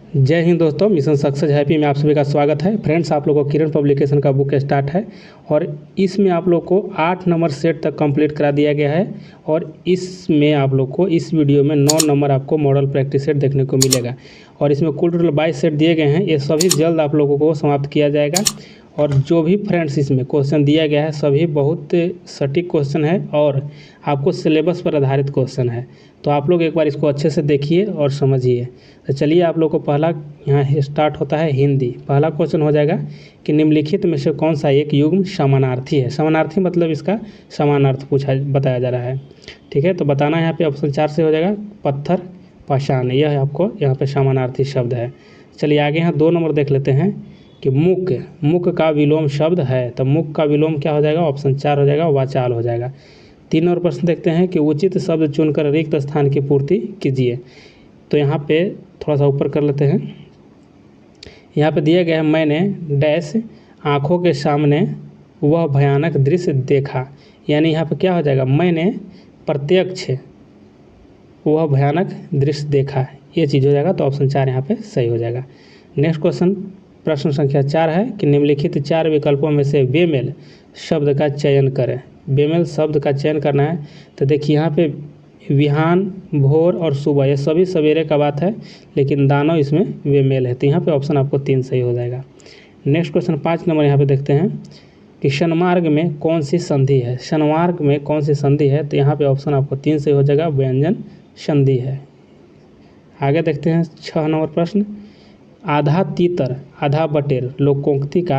जय हिंद दोस्तों, mission success happy में आप सभी का स्वागत है। फ्रेंड्स, आप लोगों को किरण पब्लिकेशन का बुक स्टार्ट है और इसमें आप लोग को 8 नंबर सेट तक कंप्लीट करा दिया गया है और इसमें आप लोग को इस वीडियो में 9 नंबर आपको मॉडल प्रैक्टिस सेट देखने को मिलेगा और इसमें कुल टोटल 22 सेट दिए गए हैं। ये सभी जल्द आप लोगों को समाप्त किया जाएगा और जो भी फ्रेंड्स इसमें क्वेश्चन दिया गया है सभी बहुत सटीक क्वेश्चन है और आपको सिलेबस पर आधारित क्वेश्चन है। तो आप लोग एक बार इसको अच्छे से देखिए और समझिए। तो चलिए, आप लोग को पहला यहाँ स्टार्ट होता है हिंदी। पहला क्वेश्चन हो जाएगा कि निम्नलिखित में से कौन सा एक युग्म समानार्थी है। समानार्थी मतलब इसका समानार्थ बताया जा रहा है। ठीक है, तो बताना है यहाँ पे ऑप्शन 4 से हो जाएगा पत्थर पाषाण। यह आपको यहाँ पे समानार्थी शब्द है। चलिए आगे यहाँ 2 नंबर देख लेते हैं कि मुक का विलोम शब्द है। तो मुक का विलोम क्या हो जाएगा? ऑप्शन 4 हो जाएगा, वाचाल हो जाएगा। 3 नंबर प्रश्न देखते हैं कि उचित शब्द चुनकर रिक्त स्थान की पूर्ति कीजिए। तो यहाँ पे थोड़ा सा ऊपर कर लेते हैं। यहाँ पे दिया गया है मैंने डैश आँखों के सामने वह भयानक दृश्य देखा। यानी यहाँ पे क्या हो जाएगा? मैंने प्रत्यक्ष वह भयानक दृश्य देखा, ये चीज़ हो जाएगा। तो ऑप्शन 4 यहाँ पे सही हो जाएगा। नेक्स्ट क्वेश्चन प्रश्न संख्या 4 है कि निम्नलिखित 4 विकल्पों में से बेमेल शब्द का चयन करें। बेमेल शब्द का चयन करना है। तो देखिए यहाँ पे विहान, भोर और सुबह ये सभी सवेरे का बात है, लेकिन दानव इसमें बेमेल है। तो यहाँ पे ऑप्शन आपको 3 सही हो जाएगा। नेक्स्ट क्वेश्चन 5 नंबर यहाँ पे देखते हैं कि शनमार्ग में कौन सी संधि है। शनमार्ग में कौन सी संधि है? तो यहाँ पे ऑप्शन आपको 3 सही हो जाएगा, व्यंजन संधि है। आगे देखते हैं 6 नंबर प्रश्न, आधा तीतर आधा बटेर लोकोक्ति का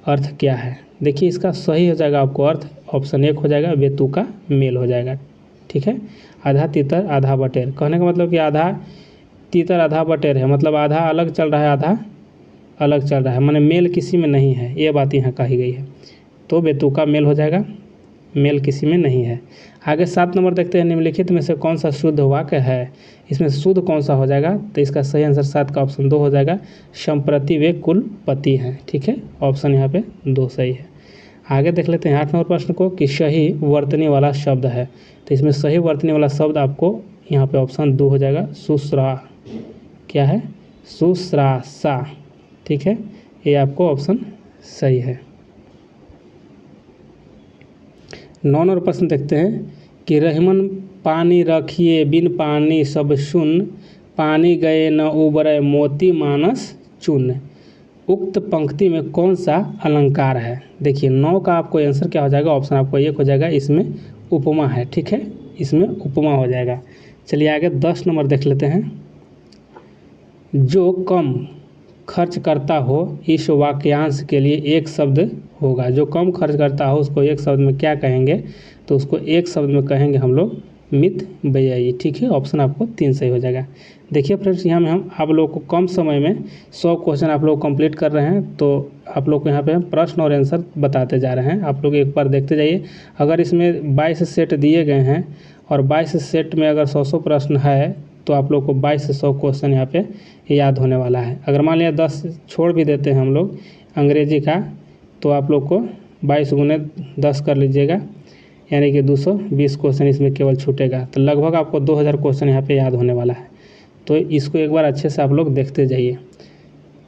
अर्थ क्या है। देखिए इसका सही हो जाएगा आपको अर्थ ऑप्शन 1 हो जाएगा, बेतु का मेल हो जाएगा। ठीक है, आधा तीतर आधा बटेर कहने का मतलब कि आधा तीतर आधा बटेर है, मतलब आधा अलग चल रहा है आधा अलग चल रहा है, माने मेल किसी में नहीं है, ये बात यहाँ कही गई है। तो बेतु का मेल हो जाएगा, मेल किसी में नहीं है। आगे 7 नंबर देखते हैं, निम्नलिखित में से कौन सा शुद्ध वाक्य है। इसमें शुद्ध कौन सा हो जाएगा? तो इसका सही आंसर 7 का ऑप्शन 2 हो जाएगा, संप्रति वे कुलपति हैं। ठीक है, ऑप्शन यहाँ पे 2 सही है। आगे देख लेते हैं 8 नंबर प्रश्न को कि सही वर्तनी वाला शब्द है। तो इसमें सही वर्तनी वाला शब्द आपको यहाँ पे ऑप्शन 2 हो जाएगा, सुश्रा। क्या है? सुश्रासा। ठीक है, ये आपको ऑप्शन सही है। 9 नंबर प्रश्न देखते हैं कि रहमन पानी रखिए बिन पानी सब सुन, पानी गए न उबरे मोती मानस चुन। उक्त पंक्ति में कौन सा अलंकार है? देखिए 9 का आपको आंसर क्या हो जाएगा? ऑप्शन आपको 1 हो जाएगा, इसमें उपमा है। ठीक है, इसमें उपमा हो जाएगा। चलिए आगे 10 नंबर देख लेते हैं, जो कम खर्च करता हो इस वाक्यांश के लिए एक शब्द होगा। जो कम खर्च करता हो उसको एक शब्द में क्या कहेंगे? तो उसको एक शब्द में कहेंगे हम लोग मित व्ययी। ठीक है, ऑप्शन आपको 3 सही हो जाएगा। देखिए फ्रेंड्स, यहाँ में हम आप लोग को कम समय में 100 क्वेश्चन आप लोग कंप्लीट कर रहे हैं, तो आप लोग को यहाँ पे हम प्रश्न और आंसर बताते जा रहे हैं। आप लोग एक बार देखते जाइए। अगर इसमें 22 सेट दिए गए हैं और 22 सेट में अगर 100 प्रश्न है तो आप लोग को 22 से 100 क्वेश्चन यहाँ पे याद होने वाला है। अगर मान लिया 10 छोड़ भी देते हैं हम लोग अंग्रेजी का, तो आप लोग को 22 गुने 10 कर लीजिएगा, यानी कि 220 क्वेश्चन इसमें केवल छूटेगा। तो लगभग आपको 2000 क्वेश्चन यहाँ पे याद होने वाला है। तो इसको एक बार अच्छे से आप लोग देखते जाइए।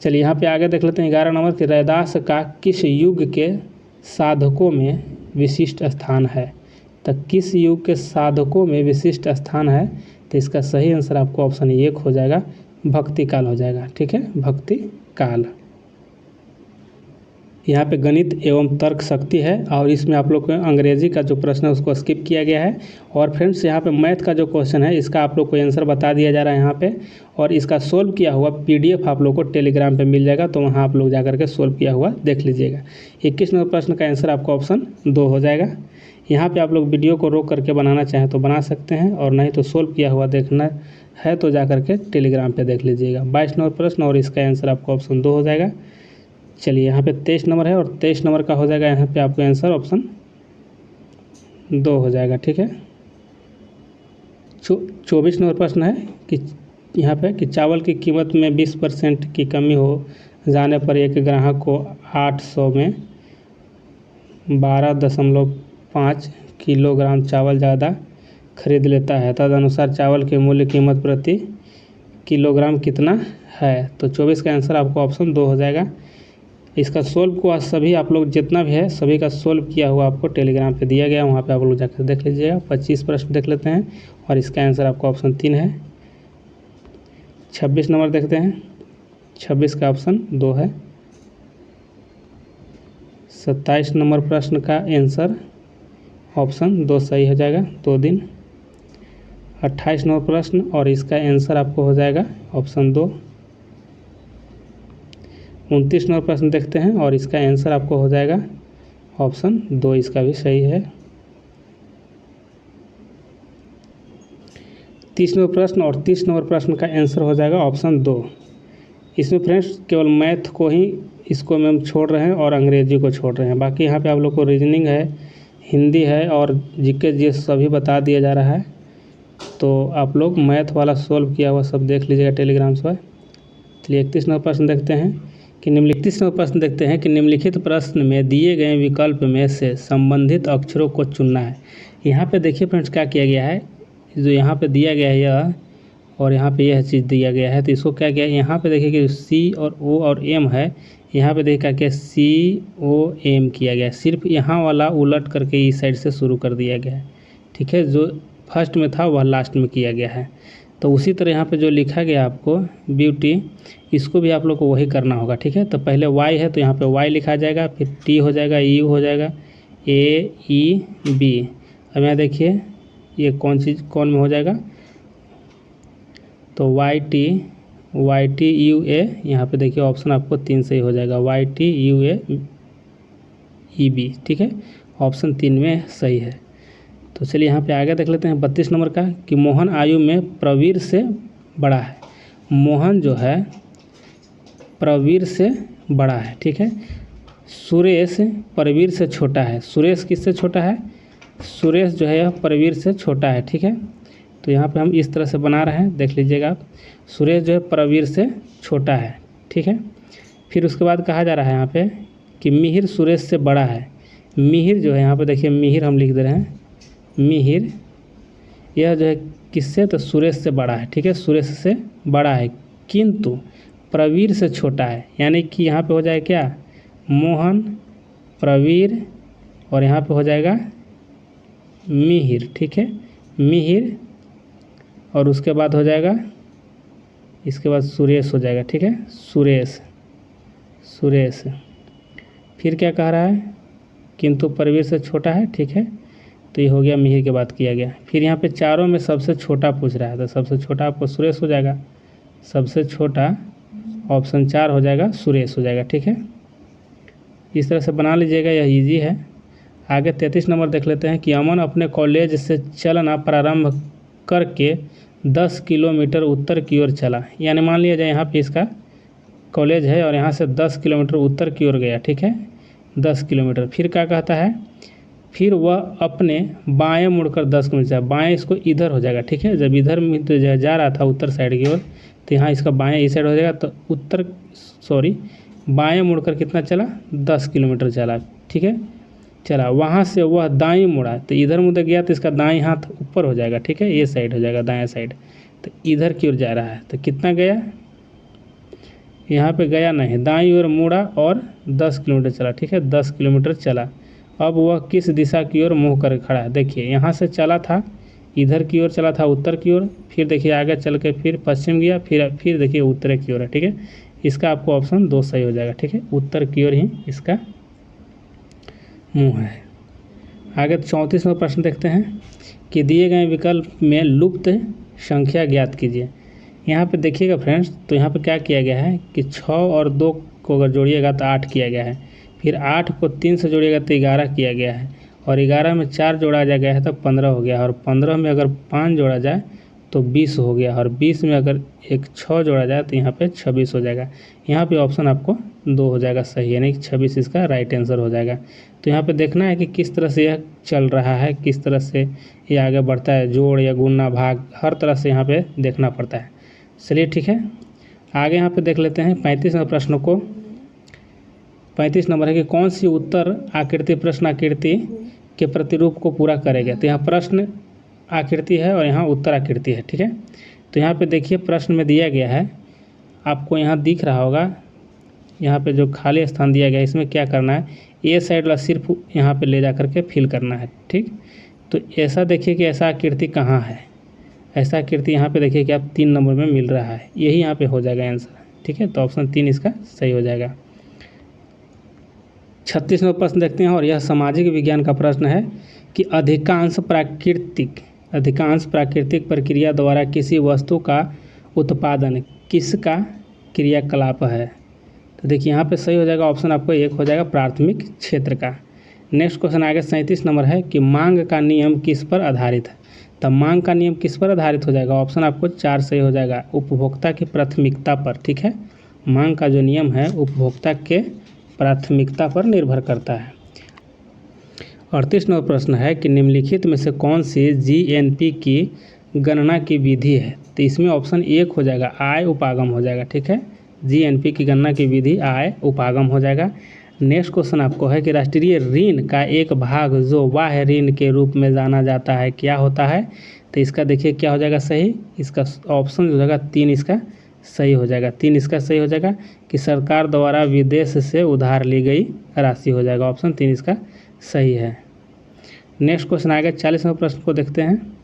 चलिए यहाँ पे आगे देख लेते हैं 11 नंबर कि रैदास का किस युग के साधकों में विशिष्ट स्थान है। तो किस युग के साधकों में विशिष्ट स्थान है? तो इसका सही आंसर आपको ऑप्शन 1 हो जाएगा, भक्ति काल हो जाएगा। ठीक है, भक्ति काल। यहाँ पे गणित एवं तर्क शक्ति है और इसमें आप लोग को अंग्रेजी का जो प्रश्न है उसको स्किप किया गया है। और फ्रेंड्स यहाँ पे मैथ का जो क्वेश्चन है इसका आप लोग को आंसर बता दिया जा रहा है यहाँ पे, और इसका सोल्व किया हुआ PDF आप लोग को टेलीग्राम पे मिल जाएगा, तो वहाँ आप लोग जा करके सोल्व किया हुआ देख लीजिएगा। 21 नंबर प्रश्न का आंसर आपको ऑप्शन 2 हो जाएगा। यहाँ पे आप लोग वीडियो को रोक करके बनाना चाहें तो बना सकते हैं, और नहीं तो सोल्व किया हुआ देखना है तो जा करके टेलीग्राम पे देख लीजिएगा। 22 नंबर प्रश्न और इसका आंसर आपको ऑप्शन 2 हो जाएगा। चलिए यहाँ पे 23 नंबर है और 23 नंबर का हो जाएगा यहाँ पे आपको आंसर ऑप्शन 2 हो जाएगा। ठीक है, 24 नंबर प्रश्न है कि यहाँ पे कि चावल की कीमत में 20% की कमी हो जाने पर एक ग्राहक को 800 में 12.5 किलोग्राम चावल ज़्यादा खरीद लेता है। तदनुसार चावल की मूल्य कीमत प्रति किलोग्राम कितना है। तो 24 का आंसर आपको ऑप्शन 2 हो जाएगा। इसका सोल्व को आज सभी आप लोग जितना भी है सभी का सोल्व किया हुआ आपको टेलीग्राम पे दिया गया, वहाँ पे आप लोग जाकर देख लीजिएगा। 25 प्रश्न देख लेते हैं और इसका आंसर आपको ऑप्शन 3 है। 26 नंबर देखते हैं, 26 का ऑप्शन 2 है। 27 नंबर प्रश्न का आंसर ऑप्शन 2 सही हो जाएगा, 2 दिन। 28 नंबर प्रश्न और इसका आंसर आपको हो जाएगा ऑप्शन 2। 29 नंबर प्रश्न देखते हैं और इसका आंसर आपको हो जाएगा ऑप्शन 2, इसका भी सही है। 30 नंबर प्रश्न और 30 नंबर प्रश्न का आंसर हो जाएगा ऑप्शन 2। इसमें फ्रेंड्स केवल मैथ को ही इसको मैम छोड़ रहे हैं और अंग्रेजी को छोड़ रहे हैं। बाकी यहाँ पे आप लोग को रीजनिंग है, हिंदी है और जीके जी सभी बता दिया जा रहा है। तो आप लोग मैथ वाला सोल्व किया हुआ सब देख लीजिएगा टेलीग्राम पर। चलिए 31 नंबर प्रश्न देखते हैं कि निम्नलिखित प्रश्न में दिए गए विकल्प में से संबंधित अक्षरों को चुनना है। यहाँ पे देखिए फ्रेंड्स क्या किया गया है, जो यहाँ पे दिया गया है यह और यहाँ पे यह चीज़ दिया गया है, तो इसको क्या किया है, यहाँ पे देखिए कि सी और ओ और एम है, यहाँ पे देखिए क्या COM किया गया है। सिर्फ यहाँ वाला उलट करके इस साइड से शुरू कर दिया गया है, ठीक है। जो फर्स्ट में था वह लास्ट में किया गया है। तो उसी तरह यहाँ पे जो लिखा गया आपको ब्यूटी, इसको भी आप लोग को वही करना होगा, ठीक है। तो पहले Y है तो यहाँ पे Y लिखा जाएगा, फिर T हो जाएगा, U हो जाएगा, AEB। अब यहाँ देखिए ये कौन में हो जाएगा, तो YTUA, यहाँ पे देखिए ऑप्शन आपको 3 सही हो जाएगा, YTUAEB, ठीक है। ऑप्शन 3 में सही है। तो चलिए यहाँ पे आगे देख लेते हैं 32 नंबर का कि मोहन आयु में प्रवीर से बड़ा है। मोहन जो है प्रवीर से बड़ा है, ठीक है। सुरेश प्रवीर से छोटा है। सुरेश किससे छोटा है, सुरेश जो है प्रवीर से छोटा है, ठीक है। तो यहाँ पे हम इस तरह से बना रहे हैं, देख लीजिएगा आप। सुरेश जो है प्रवीर से छोटा है, ठीक है। फिर उसके बाद कहा जा रहा है यहाँ पे कि मिहिर सुरेश से बड़ा है। मिहिर जो है यहाँ पे देखिए, मिहिर हम लिख दे रहे हैं, मिहिर यह जो है किससे, तो सुरेश से बड़ा है, ठीक है। सुरेश से बड़ा है किंतु प्रवीर से छोटा है, यानी कि यहाँ पे हो जाएगा क्या, मोहन प्रवीर और यहाँ पे हो जाएगा मिहिर, ठीक है। मिहिर और उसके बाद हो जाएगा, इसके बाद सुरेश हो जाएगा, ठीक है। सुरेश फिर क्या कह रहा है, किंतु प्रवीर से छोटा है, ठीक है। तो ये हो गया, मिहिर के बात किया गया। फिर यहाँ पे चारों में सबसे छोटा पूछ रहा है, तो सबसे छोटा आपको सुरेश हो जाएगा, सबसे छोटा ऑप्शन 4 हो जाएगा, सुरेश हो जाएगा, ठीक है। इस तरह से बना लीजिएगा, यह इजी है। आगे 33 नंबर देख लेते हैं कि अमन अपने कॉलेज से चलना प्रारंभ करके 10 किलोमीटर उत्तर की ओर चला। यानी मान लिया जाए यहाँ पे इसका कॉलेज है और यहाँ से 10 किलोमीटर उत्तर की ओर गया, ठीक है, 10 किलोमीटर। फिर क्या कहता है, फिर वह अपने बाएं मुड़कर 10 किलोमीटर, बाएं इसको इधर हो जाएगा, ठीक है। जब इधर में तो जा रहा था उत्तर साइड की ओर, तो यहाँ इसका बाएं इस साइड हो जाएगा, तो बाएं मुड़कर कितना चला, 10 किलोमीटर चला, ठीक है। चला वहाँ से वह दाएं मुड़ा, तो इधर मुड़ गया तो इसका दाएं हाथ ऊपर हो जाएगा, ठीक है, ये साइड हो जाएगा, दाएं साइड। तो इधर की ओर जा रहा है, तो कितना गया, यहाँ पे गया नहीं, दाईं ओर मुड़ा और 10 किलोमीटर चला, ठीक है, 10 किलोमीटर चला। अब वह किस दिशा की ओर मुँह कर खड़ा है, देखिए यहाँ से चला था, इधर की ओर चला था, उत्तर की ओर, फिर देखिए आगे चल के फिर पश्चिम गया, फिर देखिए उत्तर की ओर है, ठीक है। इसका आपको ऑप्शन 2 सही हो जाएगा, ठीक है, उत्तर की ओर ही इसका मुँह है। आगे 34वां प्रश्न देखते हैं कि दिए गए विकल्प में लुप्त संख्या ज्ञात कीजिए। यहाँ पे देखिएगा फ्रेंड्स, तो यहाँ पे क्या किया गया है कि 6 और 2 को अगर जोड़िएगा तो 8 किया गया है, फिर 8 को 3 से जोड़िएगा तो 11 किया गया है, और 11 में 4 जोड़ा गया है तो 15 हो गया, और 15 में अगर 5 जोड़ा जाए तो 20 हो गया, और 20 में अगर एक 6 जोड़ा जाए तो यहाँ पे 26 हो जाएगा। यहाँ पे ऑप्शन आपको 2 हो जाएगा सही, यानी कि 26 इसका राइट आंसर हो जाएगा। तो यहाँ पे देखना है कि किस तरह से यह चल रहा है, किस तरह से ये आगे बढ़ता है, जोड़ या गुणा भाग, हर तरह से यहाँ पे देखना पड़ता है। चलिए ठीक है, आगे यहाँ पे देख लेते हैं 35 नंबर प्रश्न को। 35 नंबर है कि कौन सी उत्तर आकृति प्रश्न आकृति के प्रतिरूप को पूरा करेगा। तो यहाँ प्रश्न आकृति है और यहाँ उत्तर आकृति है, ठीक है। तो यहाँ पे देखिए प्रश्न में दिया गया है, आपको यहाँ दिख रहा होगा, यहाँ पे जो खाली स्थान दिया गया है इसमें क्या करना है, ए साइड वाला सिर्फ यहाँ पे ले जा करके फिल करना है। ठीक, तो ऐसा देखिए कि ऐसा आकृति कहाँ है, ऐसा आकृति यहाँ पे देखिए कि आप 3 नंबर में मिल रहा है, यही यहाँ पे हो जाएगा आंसर। ठीक है, तो ऑप्शन 3 इसका सही हो जाएगा। 36 नंबर प्रश्न देखते हैं, और यह सामाजिक विज्ञान का प्रश्न है कि अधिकांश प्राकृतिक प्रक्रिया द्वारा किसी वस्तु का उत्पादन किसका क्रियाकलाप है। तो देखिए यहाँ पे सही हो जाएगा, ऑप्शन आपको 1 हो जाएगा, प्राथमिक क्षेत्र का। नेक्स्ट क्वेश्चन आगे 37 नंबर है कि मांग का नियम किस पर आधारित है। तब मांग का नियम किस पर आधारित हो जाएगा, ऑप्शन आपको 4 सही हो जाएगा, उपभोक्ता की प्राथमिकता पर। ठीक है, मांग का जो नियम है उपभोक्ता के प्राथमिकता पर निर्भर करता है। 38 नंबर प्रश्न है कि निम्नलिखित में से कौन सी जीएनपी की गणना की विधि है। तो इसमें ऑप्शन 1 हो जाएगा, आय उपागम हो जाएगा। ठीक है, जीएनपी की गणना की विधि आय उपागम हो जाएगा। नेक्स्ट क्वेश्चन आपको है कि राष्ट्रीय ऋण का एक भाग जो बाह्य ऋण के रूप में जाना जाता है क्या होता है। तो इसका देखिए क्या हो जाएगा सही, इसका ऑप्शन हो जाएगा 3 इसका सही हो जाएगा। 3 इसका सही हो जाएगा कि सरकार द्वारा विदेश से उधार ली गई राशि हो जाएगा, ऑप्शन 3 इसका सही है। नेक्स्ट क्वेश्चन आएगा 40 नंबर प्रश्न को देखते हैं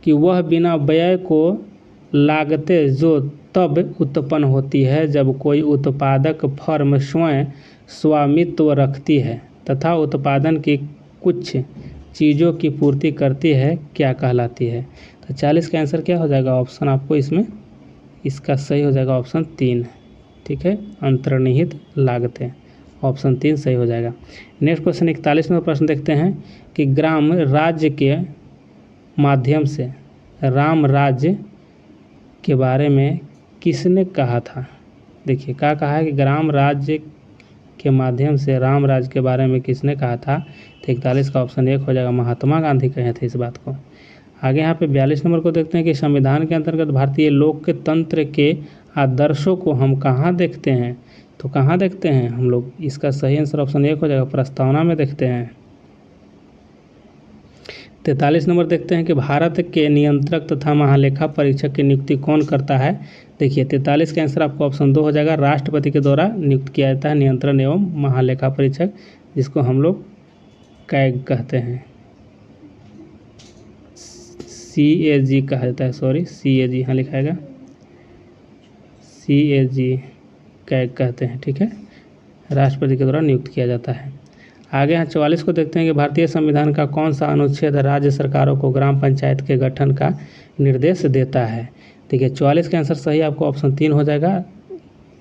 कि वह बिना व्यय को लागतें जो तब उत्पन्न होती है जब कोई उत्पादक फर्म स्वयं स्वामित्व रखती है तथा उत्पादन की कुछ चीज़ों की पूर्ति करती है क्या कहलाती है। तो 40 का आंसर क्या हो जाएगा, ऑप्शन आपको इसमें इसका सही हो जाएगा ऑप्शन 3। ठीक है, अंतर्निहित लागतें, ऑप्शन 3 सही हो जाएगा। नेक्स्ट क्वेश्चन 41 नंबर प्रश्न देखते हैं कि ग्राम राज्य के माध्यम से राम राज्य के बारे में किसने कहा था। देखिए क्या कहा है कि ग्राम राज्य के माध्यम से राम राज्य के बारे में किसने कहा था। तो 41 का ऑप्शन 1 हो जाएगा, महात्मा गांधी कहे थे इस बात को। आगे यहाँ पे 42 नंबर को देखते हैं कि संविधान के अंतर्गत भारतीय लोकतंत्र के आदर्शों को हम कहाँ देखते हैं। तो कहाँ देखते हैं हम लोग, इसका सही आंसर ऑप्शन 1 हो जाएगा, प्रस्तावना में देखते हैं। 43 नंबर देखते हैं कि भारत के नियंत्रक तथा महालेखा परीक्षक की नियुक्ति कौन करता है। देखिए 43 का आंसर आपको ऑप्शन 2 हो जाएगा, राष्ट्रपति के द्वारा नियुक्त किया जाता है नियंत्रण एवं महालेखा परीक्षक, जिसको हम लोग कैग कहते हैं, CAG कहा जाता है, सॉरी CAG यहाँ लिखाएगा, CAG कैग कहते हैं। ठीक है, राष्ट्रपति के द्वारा नियुक्त किया जाता है। आगे यहाँ 44 को देखते हैं कि भारतीय संविधान का कौन सा अनुच्छेद राज्य सरकारों को ग्राम पंचायत के गठन का निर्देश देता है। देखिए 44 का आंसर सही आपको ऑप्शन 3 हो जाएगा,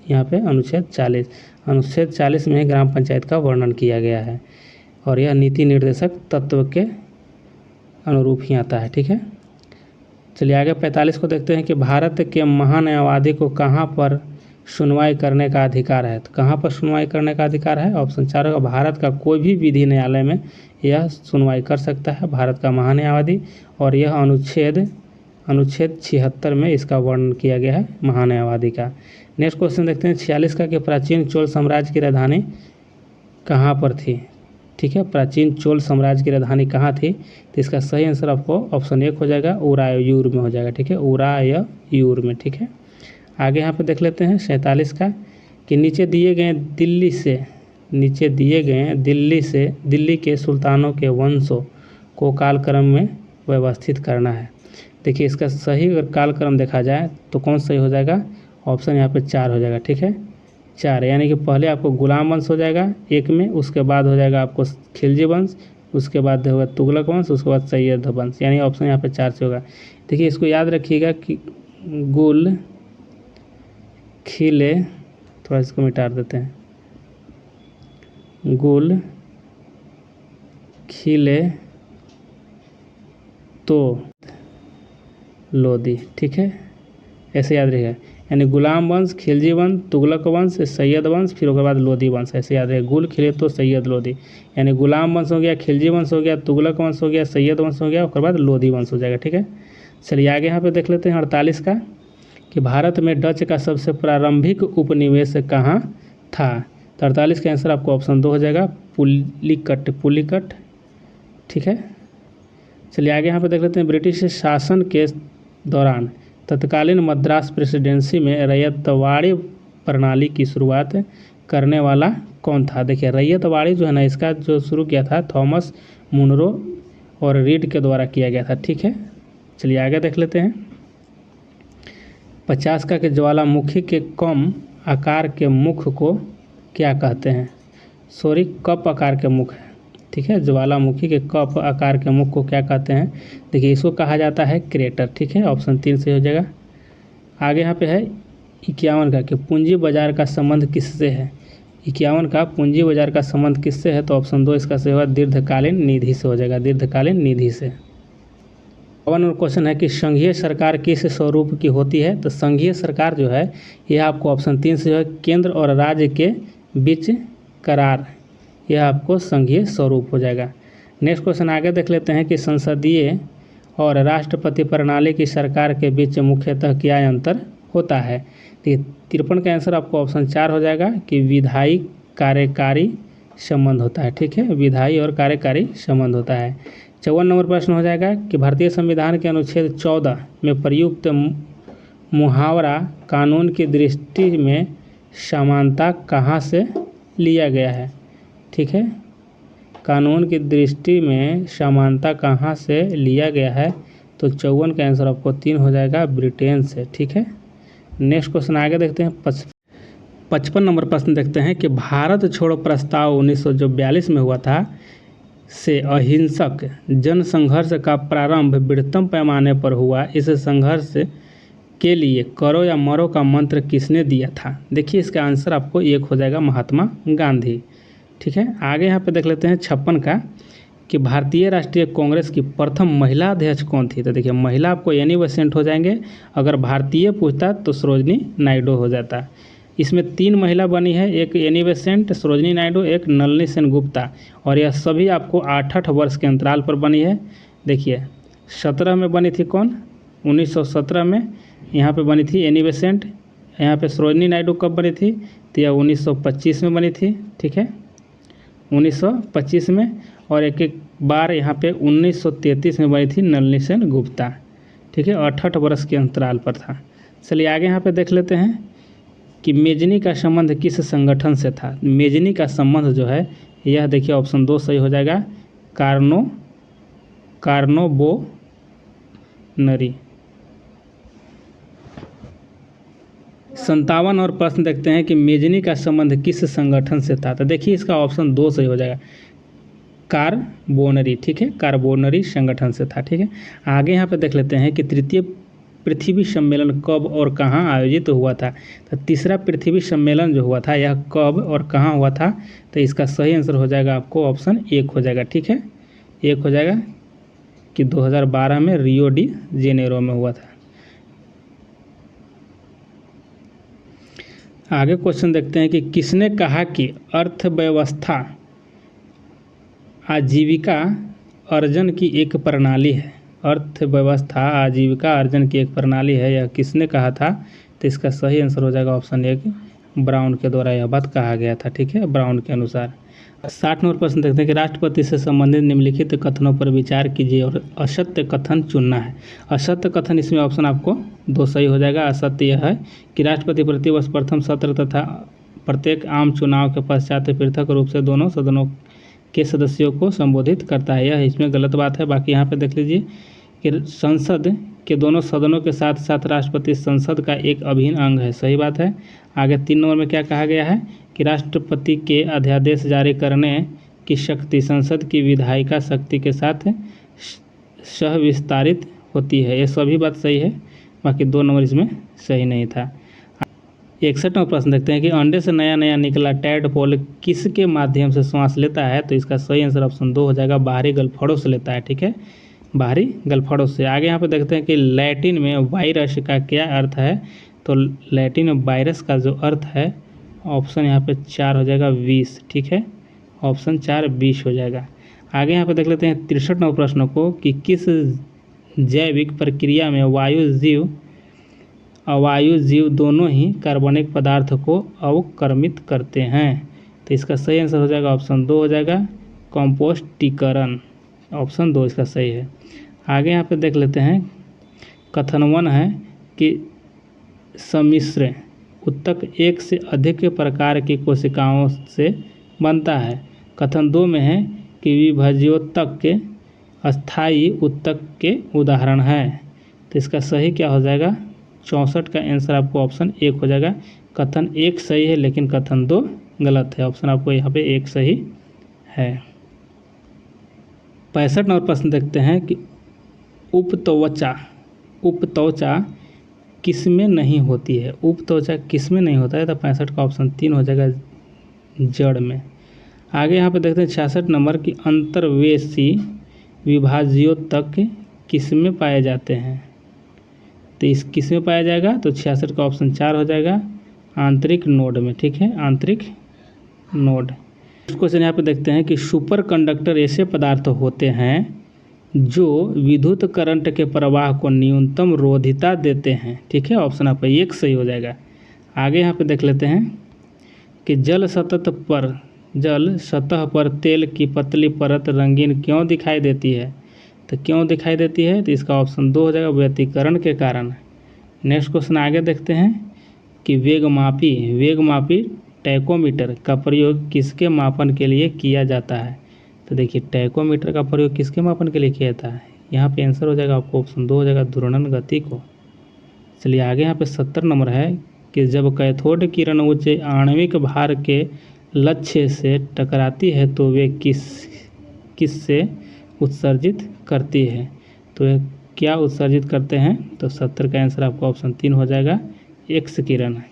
यहाँ पे अनुच्छेद 40 में ग्राम पंचायत का वर्णन किया गया है और यह नीति निर्देशक तत्व के अनुरूप ही आता है। ठीक है, चलिए आगे 45 को देखते हैं कि भारत के महान्यायवादी को कहाँ पर सुनवाई करने का अधिकार है। तो कहाँ पर सुनवाई करने का अधिकार है, ऑप्शन 4 होगा, भारत का कोई भी विधि न्यायालय में यह सुनवाई कर सकता है भारत का महान्यायवादी, और यह अनुच्छेद 76 में इसका वर्णन किया गया है महान्यायवादी का। नेक्स्ट क्वेश्चन देखते हैं 46 का कि प्राचीन चोल साम्राज्य की राजधानी कहाँ पर थी। ठीक है, प्राचीन चोल साम्राज्य की राजधानी कहाँ थी। तो इसका सही आंसर आपको ऑप्शन 1 हो जाएगा, उरायूर में हो जाएगा। ठीक है, उरायूर में। ठीक है, आगे यहाँ पे देख लेते हैं 47 का कि नीचे दिए गए दिल्ली के सुल्तानों के वंशों को कालक्रम में व्यवस्थित करना है। देखिए इसका सही अगर कालक्रम देखा जाए तो कौन सही हो जाएगा, ऑप्शन यहाँ पे 4 हो जाएगा। ठीक है, 4 यानी कि पहले आपको गुलाम वंश हो जाएगा 1 में, उसके बाद हो जाएगा आपको खिलजी वंश, उसके बाद होगा तुगलक वंश, उसके बाद सैयद वंश, यानी ऑप्शन यहाँ पे 4 से होगा। देखिए इसको याद रखिएगा कि गुल खिले, थोड़ा इसको मिटा देते हैं, गुल खिले तो लोदी। ठीक है, ऐसे याद रहेगा, यानी गुलाम वंश, खिलजी वंश, तुगलक वंश, सैयद वंश, फिर उसके बाद लोदी वंश, ऐसे याद रहेगा। गुल खिले तो सैयद लोदी, यानी गुलाम वंश हो गया, खिलजी वंश हो गया, तुगलक वंश हो गया, सैयद वंश हो गया, उसके बाद लोदी वंश हो जाएगा। ठीक है, चलिए आगे यहाँ पे देख लेते हैं 48 का कि भारत में डच का सबसे प्रारंभिक उपनिवेश कहाँ था। तो 48 का आंसर आपको ऑप्शन 2 हो जाएगा, पुलिकट। ठीक है, चलिए आगे यहाँ पे देख लेते हैं ब्रिटिश शासन के दौरान तत्कालीन मद्रास प्रेसिडेंसी में रैयतवाड़ी प्रणाली की शुरुआत करने वाला कौन था? देखिए रैयतवाड़ी जो है ना, इसका जो शुरू किया था थॉमस मुनरो और रीड के द्वारा किया गया था। ठीक है, चलिए आगे देख लेते हैं। 50 का कि ज्वालामुखी के कम आकार के मुख को क्या कहते हैं? सॉरी, कप आकार के मुख है। ठीक है, ज्वालामुखी के कप आकार के मुख को क्या कहते हैं? देखिए इसको कहा जाता है क्रेटर। ठीक है, ऑप्शन 3 से हो जाएगा। आगे यहाँ पे है 51 का कि पूंजी बाजार का संबंध किससे है? 51 का पूंजी बाजार का संबंध किससे है? तो ऑप्शन 2 इसका सही होगा, दीर्घकालीन निधि से हो जाएगा, दीर्घकालीन निधि से। 52 क्वेश्चन है कि संघीय सरकार किस स्वरूप की होती है? तो संघीय सरकार जो है यह आपको ऑप्शन 3 से जो है केंद्र और राज्य के बीच करार, यह आपको संघीय स्वरूप हो जाएगा। नेक्स्ट क्वेश्चन आगे देख लेते हैं कि संसदीय और राष्ट्रपति प्रणाली की सरकार के बीच मुख्यतः क्या अंतर होता है? तो 53 का आंसर आपको ऑप्शन 4 हो जाएगा कि विधायी कार्यकारी संबंध होता है। ठीक है, विधायी और कार्यकारी संबंध होता है। 54 नंबर प्रश्न हो जाएगा कि भारतीय संविधान के अनुच्छेद 14 में प्रयुक्त मुहावरा कानून की दृष्टि में समानता कहाँ से लिया गया है? ठीक है, कानून की दृष्टि में समानता कहाँ से लिया गया है? तो 54 का आंसर आपको 3 हो जाएगा, ब्रिटेन से। ठीक है, नेक्स्ट क्वेश्चन आगे देखते हैं। 55 नंबर प्रश्न देखते हैं कि भारत छोड़ो प्रस्ताव 1942 में हुआ था से अहिंसक जन संघर्ष का प्रारंभ बृहत्तम पैमाने पर हुआ। इस संघर्ष के लिए करो या मरो का मंत्र किसने दिया था? देखिए इसका आंसर आपको 1 हो जाएगा, महात्मा गांधी। ठीक है, आगे यहाँ पे देख लेते हैं 56 का कि भारतीय राष्ट्रीय कांग्रेस की प्रथम महिला अध्यक्ष कौन थी? तो देखिए महिला आपको एनी बेसेंट हो जाएंगे, अगर भारतीय पूछता तो सरोजनी नायडू हो जाता। इसमें 3 महिला बनी है, एक एनी बेसेंट, सरोजनी नायडू, एक नलिनी सेनगुप्ता, और यह सभी आपको 8-8 वर्ष के अंतराल पर बनी है। देखिए 17 में बनी थी कौन? 1917 में यहाँ पे बनी थी एनी बेसेंट। यहाँ पे सरोजनी नायडू कब बनी थी? तो यह 1925 में बनी थी। ठीक है, 1925 में, और एक बार यहाँ पे 1933 में बनी थी नलिनी सेनगुप्ता। ठीक है, 8-8 वर्ष के अंतराल पर था। चलिए आगे यहाँ पे देख लेते हैं कि मेजनी का संबंध किस संगठन से था? मेजनी का संबंध जो है यह देखिए ऑप्शन 2 सही हो जाएगा, कार्नोबोनरी। 57 और प्रश्न देखते हैं कि मेजनी का संबंध किस संगठन से था? तो देखिए इसका ऑप्शन 2 सही हो जाएगा, कार्बोनरी। ठीक है, कार्बोनरी संगठन से था। ठीक है, आगे यहाँ पे देख लेते हैं कि तृतीय पृथ्वी सम्मेलन कब और कहाँ आयोजित हुआ था? तो तीसरा पृथ्वी सम्मेलन जो हुआ था यह कब और कहाँ हुआ था? तो इसका सही आंसर हो जाएगा आपको ऑप्शन 1 हो जाएगा। ठीक है, 1 हो जाएगा कि 2012 में रियो डी जेनेरो में हुआ था। आगे क्वेश्चन देखते हैं कि किसने कहा कि अर्थव्यवस्था आजीविका अर्जन की एक प्रणाली है? अर्थव्यवस्था आजीविका अर्जन की एक प्रणाली है, यह किसने कहा था? तो इसका सही आंसर हो जाएगा ऑप्शन 1, ब्राउन के द्वारा यह बात कहा गया था। ठीक है, ब्राउन के अनुसार। 60 नंबर प्रश्न देखते हैं कि राष्ट्रपति से संबंधित निम्नलिखित कथनों पर विचार कीजिए और असत्य कथन चुनना है। असत्य कथन इसमें ऑप्शन आपको 2 सही हो जाएगा। असत्य यह है कि राष्ट्रपति प्रतिवर्ष प्रथम सत्र तथा प्रत्येक आम चुनाव के पश्चात पृथक रूप से दोनों सदनों के सदस्यों को संबोधित करता है, यह इसमें गलत बात है। बाकी यहाँ पे देख लीजिए कि संसद के दोनों सदनों के साथ साथ राष्ट्रपति संसद का एक अभिन्न अंग है, सही बात है। आगे 3 नंबर में क्या कहा गया है कि राष्ट्रपति के अध्यादेश जारी करने की शक्ति संसद की विधायिका शक्ति के साथ सहविस्तारित होती है, ये सभी बात सही है। बाकी 2 नंबर इसमें सही नहीं था। 61वां प्रश्न देखते हैं कि अंडे से नया नया निकला टैडपोल किसके माध्यम से श्वास लेता है? तो इसका सही आंसर ऑप्शन 2 हो जाएगा, बाहरी गलफड़ों से लेता है। ठीक है, बाहरी गलफड़ों से। आगे यहाँ पे देखते हैं कि लैटिन में वायरस का क्या अर्थ है? तो लैटिन में वायरस का जो अर्थ है ऑप्शन यहाँ पे 4 हो जाएगा, 20। ठीक है, ऑप्शन 4 20 हो जाएगा। आगे यहाँ पे देख लेते हैं 63 नंबर प्रश्न को कि किस जैविक प्रक्रिया में अवायु जीव दोनों ही कार्बनिक पदार्थ को अवक्रमित करते हैं? तो इसका सही आंसर हो जाएगा ऑप्शन 2 हो जाएगा, कंपोस्टीकरण। ऑप्शन 2 इसका सही है। आगे यहाँ पे देख लेते हैं कथन 1 है कि सम्मिश्र ऊतक एक से अधिक प्रकार की कोशिकाओं से बनता है। कथन 2 में है कि विभाज्योतक के अस्थायी ऊतक के उदाहरण हैं। तो इसका सही क्या हो जाएगा? 64 का आंसर आपको ऑप्शन 1 हो जाएगा। कथन 1 सही है लेकिन कथन 2 गलत है। ऑप्शन आपको यहाँ पे 1 सही है। 65 नंबर प्रश्न देखते हैं कि उपत्वचा किसमें नहीं होती है? उपत्वचा किसमें नहीं होता है? तो 65 का ऑप्शन 3 हो जाएगा, जड़ में। आगे यहाँ पे देखते हैं 66 नंबर की अंतर्वेशी विभाज्योतक किसमें पाए जाते हैं? तो इस किस में पाया जाएगा? तो 66 का ऑप्शन 4 हो जाएगा, आंतरिक नोड में। ठीक है, आंतरिक नोड। क्वेश्चन यहाँ पे देखते हैं कि सुपर कंडक्टर ऐसे पदार्थ होते हैं जो विद्युत करंट के प्रवाह को न्यूनतम रोधिता देते हैं। ठीक है, ऑप्शन आपका 1 सही हो जाएगा। आगे यहाँ पे देख लेते हैं कि जल सतह पर तेल की पतली परत रंगीन क्यों दिखाई देती है? तो क्यों दिखाई देती है? तो इसका ऑप्शन 2 हो जाएगा, व्यतिकरण के कारण। नेक्स्ट क्वेश्चन आगे देखते हैं कि वेगमापी टैकोमीटर का प्रयोग किसके मापन के लिए किया जाता है? तो देखिए, टैकोमीटर का प्रयोग किसके मापन के लिए किया जाता है? यहाँ पे आंसर हो जाएगा आपको ऑप्शन 2 हो जाएगा, घूर्णन गति को। चलिए आगे यहाँ पे 70 नंबर है कि जब कैथोड किरण उच्च आणविक भार के लक्ष्य से टकराती है तो वे किस से उत्सर्जित करती है? तो ये क्या उत्सर्जित करते हैं? तो 70 का आंसर आपका ऑप्शन 3 हो जाएगा, एक्स किरण।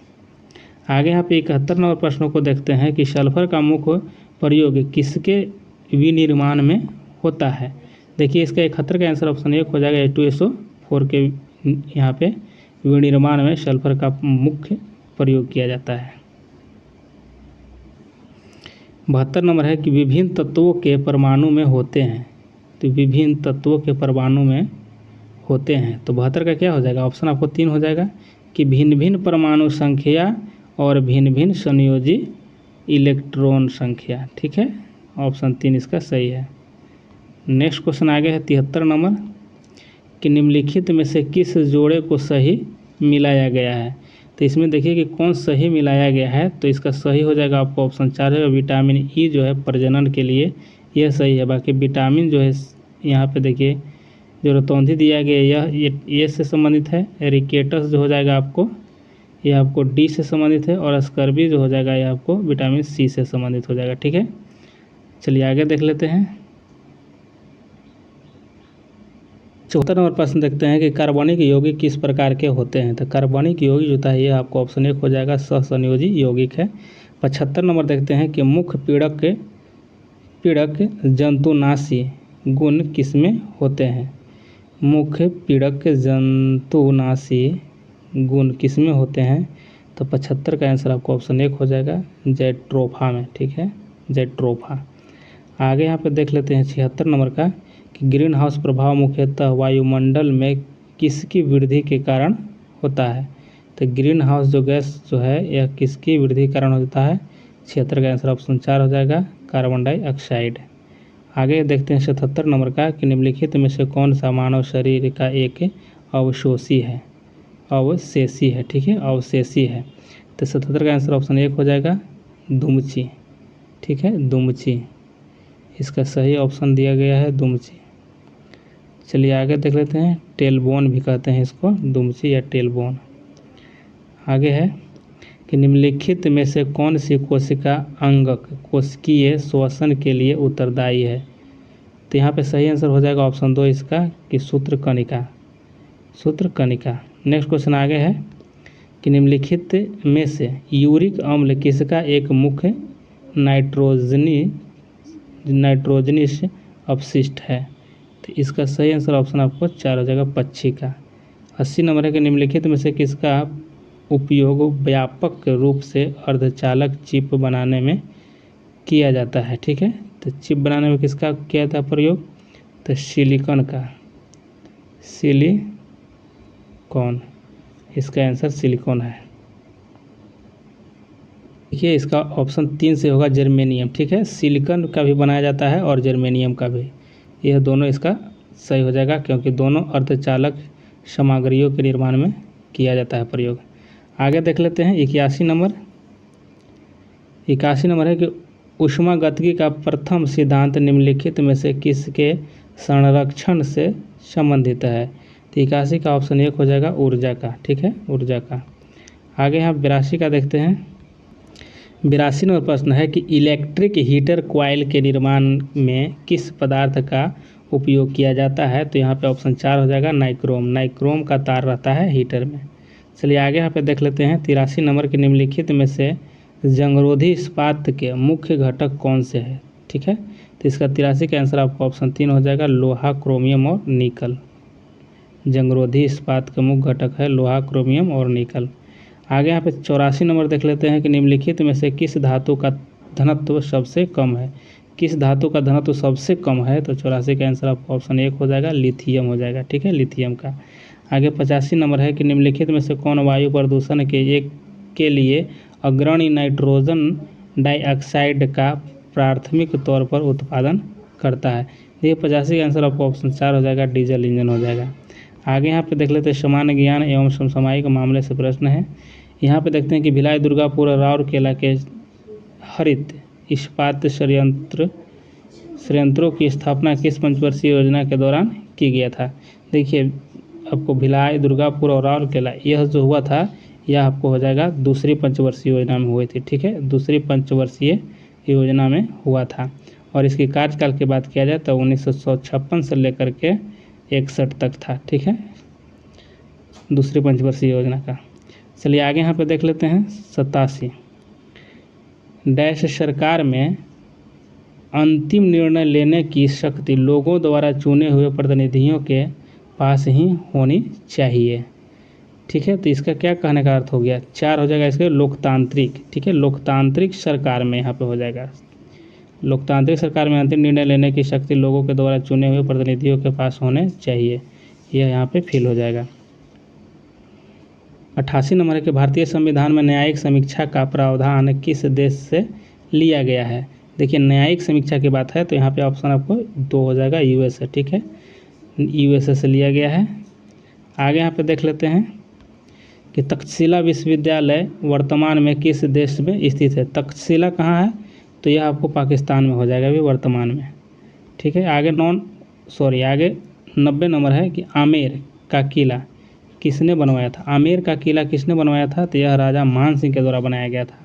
आगे यहाँ पे 71 नंबर प्रश्नों को देखते हैं कि सल्फर का मुख्य प्रयोग किसके विनिर्माण में होता है? देखिए, इसका 71 का आंसर ऑप्शन 1 हो जाएगा, H2SO4 के यहाँ पे विनिर्माण में सल्फर का मुख्य प्रयोग किया जाता है। 72 नंबर है कि विभिन्न तत्वों के परमाणु में होते हैं। तो विभिन्न तत्वों के परमाणु में होते हैं, तो 72 का क्या हो जाएगा? ऑप्शन आपको 3 हो जाएगा कि भिन्न भिन्न परमाणु संख्या और भिन्न भिन्न संयोजी इलेक्ट्रॉन संख्या। ठीक है, ऑप्शन 3 इसका सही है। नेक्स्ट क्वेश्चन आगे है 73 नंबर कि निम्नलिखित में से किस जोड़े को सही मिलाया गया है? तो इसमें देखिए कि कौन सही मिलाया गया है। तो इसका सही हो जाएगा आपको ऑप्शन 4 है, विटामिन ई जो है प्रजनन के लिए, यह सही है। बाकी विटामिन जो है यहाँ पे देखिए जो रतौंधी दिया गया ये से संबंधित है। एरिकेटस जो हो जाएगा आपको, यह आपको डी से संबंधित है, और स्कर्बी जो हो जाएगा यह आपको विटामिन सी से संबंधित हो जाएगा। ठीक है, चलिए आगे देख लेते हैं। 74 नंबर प्रश्न देखते हैं कि कार्बनिक यौगिक किस प्रकार के होते हैं? तो कार्बनिक यौगिक जो है ये आपको ऑप्शन 1 हो जाएगा, सहसंयोजी यौगिक है। 75 नंबर देखते हैं कि मुख्य पीड़क जंतुनाशी गुण किसमें होते हैं? मुख्य पीड़क जंतुनाशी गुण किसमें होते हैं? तो 75 का आंसर आपको ऑप्शन 1 हो जाएगा, जैट्रोफा में। ठीक है, जैट्रोफा। आगे यहाँ पे देख लेते हैं 76 नंबर का कि ग्रीन हाउस प्रभाव मुख्यतः वायुमंडल में किसकी वृद्धि के कारण होता है? तो ग्रीन हाउस जो गैस जो है यह किसकी वृद्धि के कारण होता है? 76 का आंसर ऑप्शन 4 हो जाएगा, कार्बन डाइऑक्साइड। आगे देखते हैं 77 नंबर का कि निम्नलिखित में से कौन सा मानव शरीर का एक अवशेषी है। ठीक है, अवशेषी है। तो 77 का आंसर ऑप्शन 1 हो जाएगा, दुमची। ठीक है, दुमची इसका सही ऑप्शन दिया गया है, दुमची। चलिए आगे देख लेते हैं, टेलबोन भी कहते हैं इसको, दुमची या टेलबोन। आगे है कि निम्नलिखित में से कौन सी कोशिका अंगक कोशिकीय श्वसन के लिए उत्तरदायी है? तो यहाँ पे सही आंसर हो जाएगा ऑप्शन 2 इसका कि सूत्रकणिका। नेक्स्ट क्वेश्चन आगे है कि निम्नलिखित में से यूरिक अम्ल किसका एक मुख्य नाइट्रोजनिस अपशिष्ट है? तो इसका सही आंसर ऑप्शन आपको 4 हो जाएगा, पक्षी का। 80 नंबर है कि निम्नलिखित में से किसका उपयोग व्यापक रूप से अर्धचालक चिप बनाने में किया जाता है? ठीक है, तो चिप बनाने में किसका किया जाता है प्रयोग? तो सिलिकॉन का, सिलिकॉन इसका आंसर सिलिकॉन है। देखिए, इसका ऑप्शन 3 से होगा, जर्मेनियम। ठीक है, सिलिकॉन का भी बनाया जाता है और जर्मेनियम का भी, यह दोनों इसका सही हो जाएगा क्योंकि दोनों अर्धचालक सामग्रियों के निर्माण में किया जाता है प्रयोग। आगे देख लेते हैं 81 नंबर। 81 नंबर है कि ऊष्मागतिकी का प्रथम सिद्धांत निम्नलिखित में से किसके संरक्षण से संबंधित है। तो 81 का ऑप्शन 1 हो जाएगा ऊर्जा का, ठीक है, ऊर्जा का। आगे यहाँ 82 का देखते हैं। 82 नंबर प्रश्न है कि इलेक्ट्रिक हीटर कॉइल के निर्माण में किस पदार्थ का उपयोग किया जाता है। तो यहाँ पे ऑप्शन 4 हो जाएगा नाइक्रोम। नाइक्रोम का तार रहता है हीटर में। चलिए आगे यहाँ पे देख लेते हैं 83 नंबर के निम्नलिखित में से जंगरोधी इस्पात के मुख्य घटक कौन से हैं। ठीक है, तो इसका 83 का आंसर आपको ऑप्शन 3 हो जाएगा लोहा, क्रोमियम और निकल। जंगरोधी इस्पात का मुख्य घटक है लोहा, क्रोमियम और निकल। आगे यहाँ पे 84 नंबर देख लेते हैं कि निम्नलिखित में से किस धातु का घनत्व सबसे कम है। किस धातु का घनत्व सबसे कम है। तो 84 का आंसर आपको ऑप्शन 1 हो जाएगा लिथियम हो जाएगा, ठीक है, लिथियम का। आगे 85 नंबर है कि निम्नलिखित में से कौन वायु प्रदूषण के लिए अग्रणी नाइट्रोजन डाइऑक्साइड का प्राथमिक तौर पर उत्पादन करता है। ये 85 का आंसर आपको ऑप्शन 4 हो जाएगा डीजल इंजन हो जाएगा। आगे यहाँ पे देख लेते हैं सामान्य ज्ञान एवं समसामयिक मामले से प्रश्न है। यहाँ पे देखते हैं कि भिलाई, दुर्गापुर और राउरकेला के हरित इस्पात संयंत्रों की स्थापना किस पंचवर्षीय योजना के दौरान की गया था। देखिए आपको भिलाई, दुर्गापुर और राउरकेला यह जो हुआ था यह आपको हो जाएगा दूसरी पंचवर्षीय योजना में हुई थी, ठीक है, दूसरी पंचवर्षीय योजना में हुआ था। और इसकी कार्यकाल की बात किया जाए तो 1956 से लेकर के 61 तक था, ठीक है, दूसरी पंचवर्षीय योजना का। चलिए आगे यहाँ पे देख लेते हैं 87 डैश सरकार में अंतिम निर्णय लेने की शक्ति लोगों द्वारा चुने हुए प्रतिनिधियों के पास ही होनी चाहिए। ठीक है, तो इसका क्या कहने का अर्थ हो गया, 4 हो जाएगा इसके लोकतांत्रिक, ठीक है, लोकतांत्रिक सरकार में यहाँ पे हो जाएगा लोकतांत्रिक सरकार में अंतिम निर्णय लेने की शक्ति लोगों के द्वारा चुने हुए प्रतिनिधियों के पास होने चाहिए, यह यहाँ पे फिल हो जाएगा। 88 नंबर है कि भारतीय संविधान में न्यायिक समीक्षा का प्रावधान किस देश से लिया गया है। देखिए न्यायिक समीक्षा की बात है तो यहाँ पे ऑप्शन आपको 2 हो जाएगा यूएसए, ठीक है, यूएसए से लिया गया है। आगे यहाँ पे देख लेते हैं कि तक्षशिला विश्वविद्यालय वर्तमान में किस देश में स्थित है। तक्षशिला कहाँ है, तो यह आपको पाकिस्तान में हो जाएगा अभी वर्तमान में, ठीक है। आगे 90 नंबर है कि आमेर का किला किसने बनवाया था। आमेर का किला किसने बनवाया था, तो यह राजा मान सिंह के द्वारा बनाया गया था।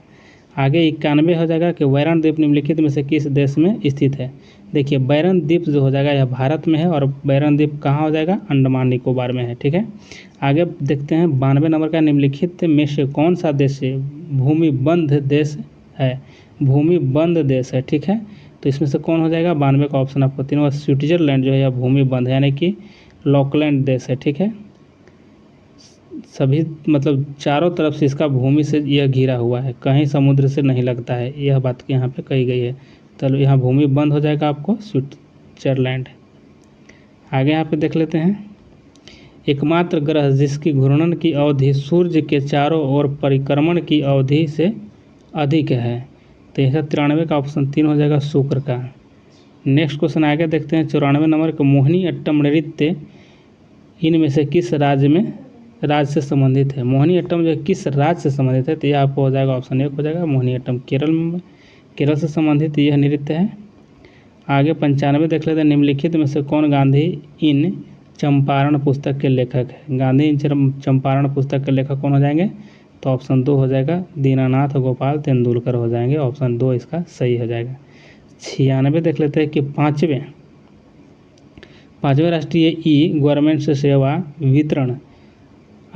आगे 91 हो जाएगा कि बैरन द्वीप निम्नलिखित में से किस देश में स्थित है। देखिए बैरन द्वीप जो हो जाएगा यह भारत में है और बैरन द्वीप कहाँ हो जाएगा, अंडमान निकोबार में है, ठीक है। आगे देखते हैं 92 नंबर का निम्नलिखित में से कौन सा देश भूमिबंध देश है। भूमिबंध देश है, ठीक है, तो इसमें से कौन हो जाएगा 92 का ऑप्शन आपको 3 स्विट्जरलैंड जो है यह भूमिबंध है यानी कि लॉकलैंड देश है, ठीक है। सभी मतलब चारों तरफ से इसका भूमि से यह घिरा हुआ है, कहीं समुद्र से नहीं लगता है, यह बात यहाँ पे कही गई है। तो यहाँ भूमि बंद हो जाएगा आपको स्विट्जरलैंड। आगे यहाँ पे देख लेते हैं एकमात्र ग्रह जिसकी घूर्णन की अवधि सूर्य के चारों ओर परिक्रमण की अवधि से अधिक है। तो यह 93 का ऑप्शन 3 हो जाएगा शुक्र का। नेक्स्ट क्वेश्चन आगे देखते हैं 94 नंबर का मोहिनी अट्टम नृत्य इनमें से किस राज्य से संबंधित है। मोहिनी अट्टम जो किस राज्य से संबंधित है, तो यह आपको हो जाएगा ऑप्शन 1 हो जाएगा मोहिनी अट्टम केरल से संबंधित यह नृत्य है। आगे 95 देख लेते हैं निम्नलिखित में से कौन गांधी इन चंपारण पुस्तक के लेखक है। गांधी इन चंपारण पुस्तक के लेखक कौन हो जाएंगे, तो ऑप्शन 2 हो जाएगा दीनानाथ गोपाल तेंदुलकर हो जाएंगे, ऑप्शन 2 इसका सही हो जाएगा। 96 देख लेते हैं कि पाँचवें राष्ट्रीय ई गवर्नमेंट सेवा वितरण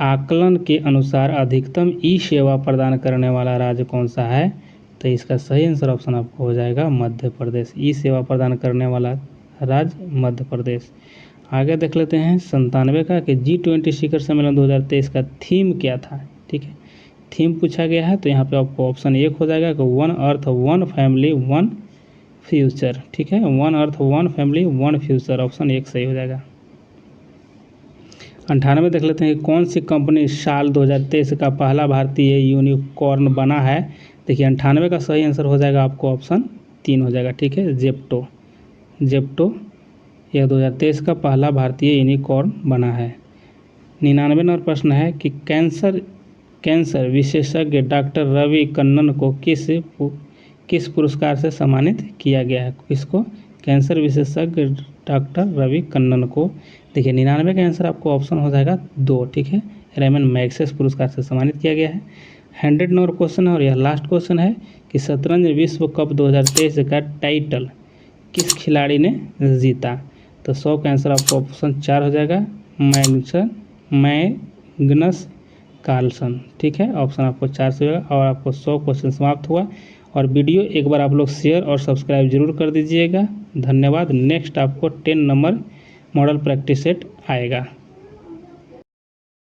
आकलन के अनुसार अधिकतम ई सेवा प्रदान करने वाला राज्य कौन सा है। तो इसका सही आंसर ऑप्शन आपको हो जाएगा मध्य प्रदेश। ई सेवा प्रदान करने वाला राज्य मध्य प्रदेश। आगे देख लेते हैं 97 का कि G20 शिखर सम्मेलन 2023 का थीम क्या था। ठीक है, थीम पूछा गया है तो यहाँ पे आपको ऑप्शन 1 हो जाएगा कि 1 अर्थ 1 फैमिली 1 फ्यूचर। ठीक है, 1 अर्थ 1 फैमिली 1 फ्यूचर, ऑप्शन 1 सही हो जाएगा। 98 देख लेते हैं कौन सी कंपनी साल 2023 का पहला भारतीय यूनिकॉर्न बना है। देखिए 98 का सही आंसर हो जाएगा आपको ऑप्शन 3 हो जाएगा। ठीक है, जेप्टो यह 2023 का पहला भारतीय यूनिकॉर्न बना है। 99 नंबर प्रश्न है कि कैंसर विशेषज्ञ डॉक्टर रवि कन्नन को किस पुरस्कार से सम्मानित किया गया है। किसको? कैंसर विशेषज्ञ डॉक्टर रवि कन्नन को। देखिए 99 का आंसर आपको ऑप्शन हो जाएगा 2, ठीक है। रेमन मैग्सेस पुरस्कार से सम्मानित किया गया है। 100 नंबर क्वेश्चन है और यह लास्ट क्वेश्चन है कि शतरंज विश्व कप 2023 का टाइटल किस खिलाड़ी ने जीता। तो 100 का आंसर आपको ऑप्शन 4 हो जाएगा, मैग्नस कार्लसन, ठीक है। ऑप्शन आपको 4 से होगा और आपको 100 क्वेश्चन समाप्त हुआ। और वीडियो एक बार आप लोग शेयर और सब्सक्राइब जरूर कर दीजिएगा। धन्यवाद। नेक्स्ट आपको 10 नंबर मॉडल प्रैक्टिस सेट आएगा।